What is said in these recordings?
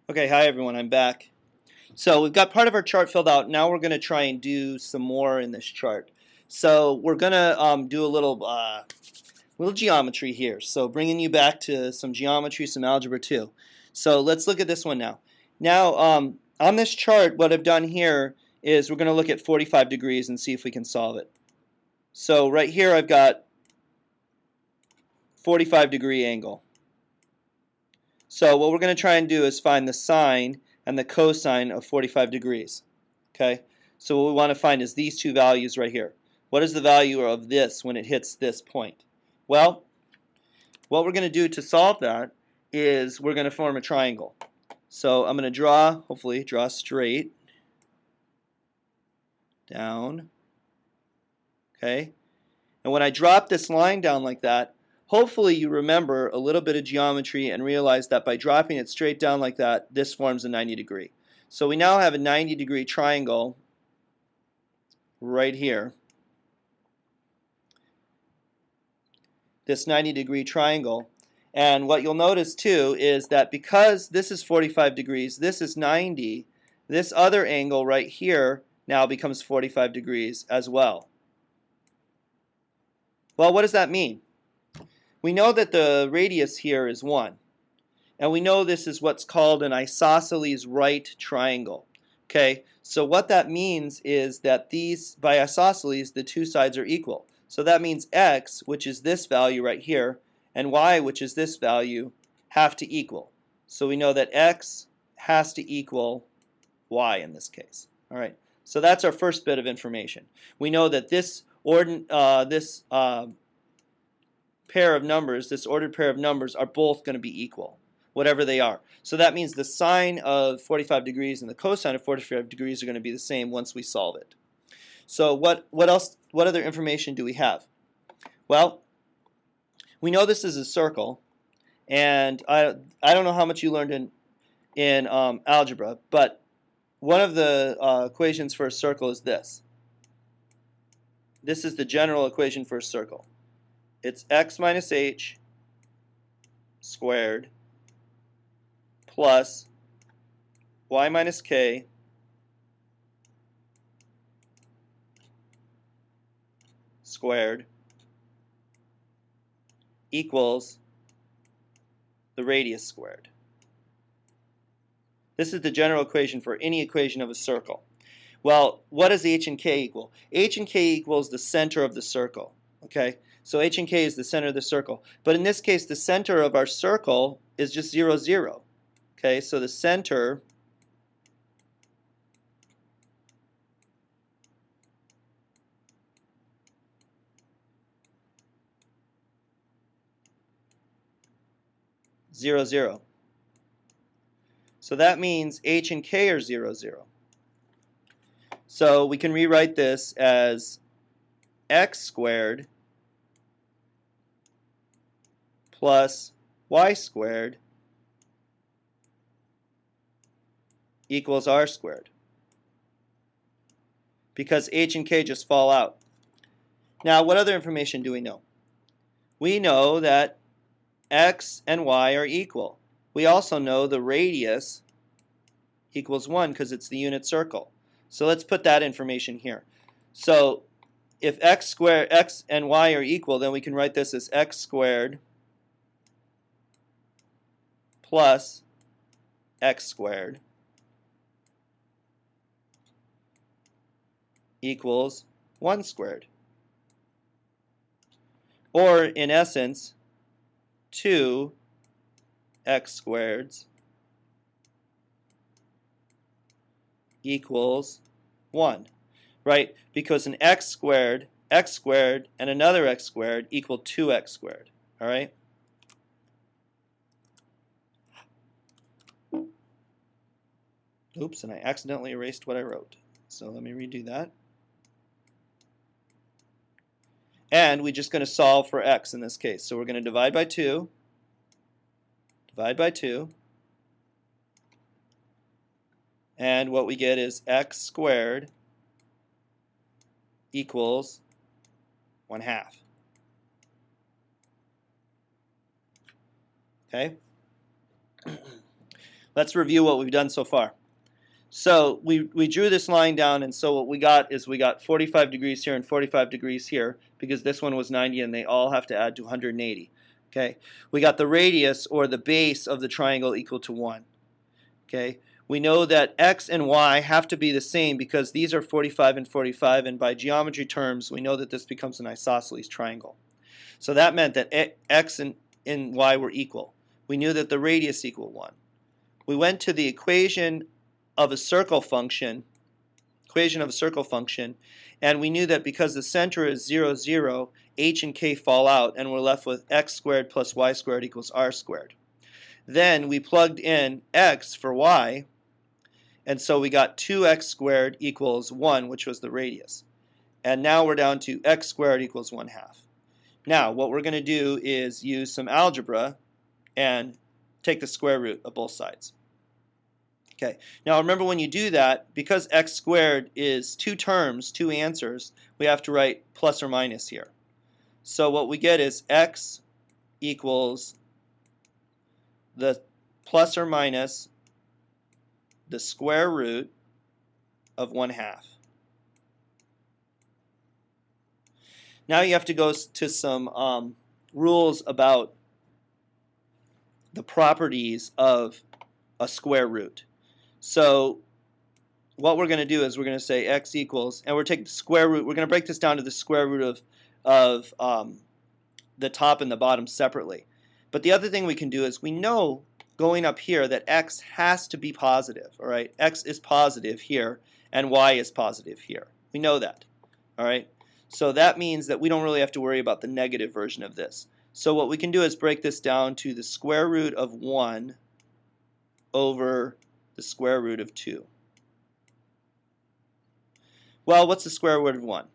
Okay, hi everyone, I'm back. So we've got part of our chart filled out. Now we're going to try and do some more in this chart. So we're going to do a little geometry here. So bringing you back to some geometry, some algebra too. So let's look at this one now. Now on this chart, what I've done here is we're going to look at 45 degrees and see if we can solve it. So right here I've got 45-degree angle. So what we're going to try and do is find the sine and the cosine of 45 degrees. Okay, so what we want to find is these two values right here. What is the value of this when it hits this point? Well, what we're going to do to solve that is we're going to form a triangle. So I'm going to hopefully draw straight, down, okay? And when I drop this line down like that, hopefully you remember a little bit of geometry and realize that by dropping it straight down like that, this forms a 90 degree. So we now have a 90-degree triangle right here. This 90-degree triangle. And what you'll notice too is that because this is 45 degrees, this is 90, this other angle right here now becomes 45 degrees as well. Well, what does that mean? We know that the radius here is 1. And we know this is what's called an isosceles right triangle. Okay, so what that means is that by isosceles, the two sides are equal. So that means x, which is this value right here, and y, which is this value, have to equal. So we know that x has to equal y in this case. All right, so that's our first bit of information. We know that this pair of numbers, this ordered pair of numbers, are both going to be equal, whatever they are. So that means the sine of 45 degrees and the cosine of 45 degrees are going to be the same once we solve it. So what other information do we have? Well, we know this is a circle, and I don't know how much you learned in algebra, but one of the equations for a circle is this. This is the general equation for a circle. It's x minus h squared plus y minus k squared equals the radius squared. This is the general equation for any equation of a circle. Well, what does h and k equal? H and k equals the center of the circle. Okay, so h and k is the center of the circle. But in this case, the center of our circle is just 0, 0. Okay, so the center zero, 0. So that means h and k are 0, 0. So we can rewrite this as x squared plus y squared equals r squared, because h and k just fall out. Now, what other information do we know? We know that x and y are equal. We also know the radius equals 1 because it's the unit circle. So let's put that information here. So if x and y are equal, then we can write this as x squared plus x squared equals 1 squared. Or in essence, 2 x squareds equals 1, right? Because an x squared, and another x squared equal 2x squared, all right? Oops, and I accidentally erased what I wrote. So let me redo that. And we're just going to solve for x in this case. So we're going to divide by 2, and what we get is x squared equals 1/2. Okay? Let's review what we've done so far. So we drew this line down, and so what we got is we got 45 degrees here and 45 degrees here, because this one was 90 and they all have to add to 180. Okay, we got the radius, or the base of the triangle, equal to 1. Okay, we know that x and y have to be the same because these are 45 and 45, and by geometry terms we know that this becomes an isosceles triangle. So that meant that x and y were equal. We knew that the radius equaled 1. We went to the equation of a circle function, and we knew that because the center is 0, 0, h and k fall out, and we're left with x squared plus y squared equals r squared. Then we plugged in x for y, and so we got 2x squared equals 1, which was the radius. And now we're down to x squared equals 1/2. Now, what we're going to do is use some algebra and take the square root of both sides. Okay, now remember, when you do that, because x squared is two terms, two answers, we have to write plus or minus here. So what we get is x equals the plus or minus the square root of 1/2. Now you have to go to some rules about the properties of a square root. So what we're going to do is we're going to say x equals, and we're taking the square root. We're going to break this down to the square root of the top and the bottom separately. But the other thing we can do is, we know going up here that x has to be positive. All right, x is positive here and y is positive here. We know that. All right, so that means that we don't really have to worry about the negative version of this. So what we can do is break this down to the square root of 1 over the square root of 2. Well, what's the square root of 1?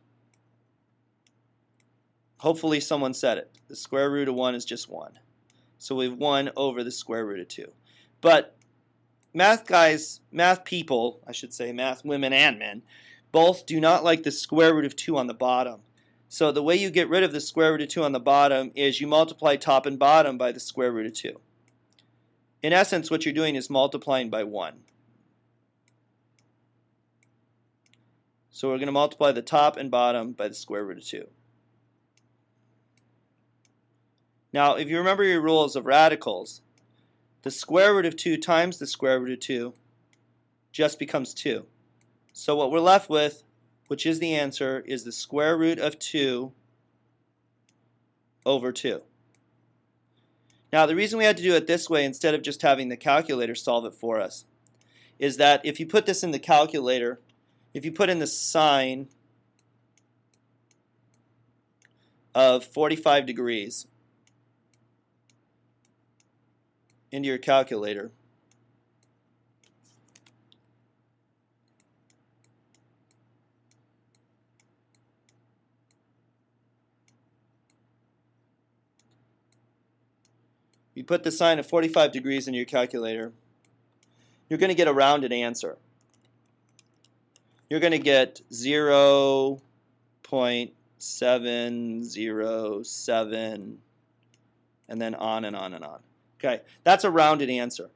Hopefully someone said it. The square root of 1 is just 1. So we have 1 over the square root of 2. But math guys, math people, I should say, math women and men, both do not like the square root of 2 on the bottom. So the way you get rid of the square root of 2 on the bottom is you multiply top and bottom by the square root of 2. In essence, what you're doing is multiplying by 1. So we're going to multiply the top and bottom by the square root of 2. Now, if you remember your rules of radicals, the square root of 2 times the square root of 2 just becomes 2. So what we're left with, which is the answer, is the square root of 2 over 2. Now, the reason we had to do it this way instead of just having the calculator solve it for us is that if you put this in the calculator, if you put in the sine of 45 degrees into your calculator, you put the sine of 45 degrees in your calculator, you're going to get a rounded answer. You're going to get 0.707, and then on and on and on. Okay, that's a rounded answer.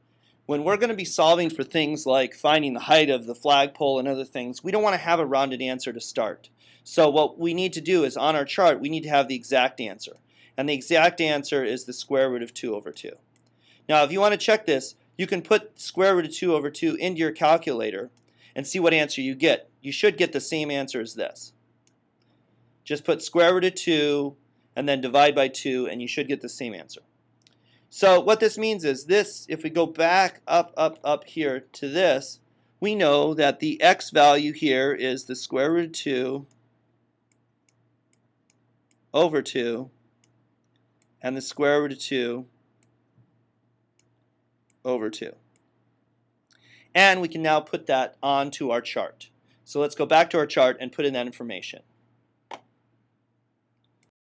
When we're going to be solving for things like finding the height of the flagpole and other things, we don't want to have a rounded answer to start. So what we need to do is, on our chart, we need to have the exact answer. And the exact answer is the square root of 2 over 2. Now, if you want to check this, you can put square root of 2 over 2 into your calculator and see what answer you get. You should get the same answer as this. Just put square root of 2 and then divide by 2, and you should get the same answer. So what this means is this: if we go back up here to this, we know that the x value here is the square root of 2 over 2 and the square root of 2 over 2. And we can now put that onto our chart. So let's go back to our chart and put in that information.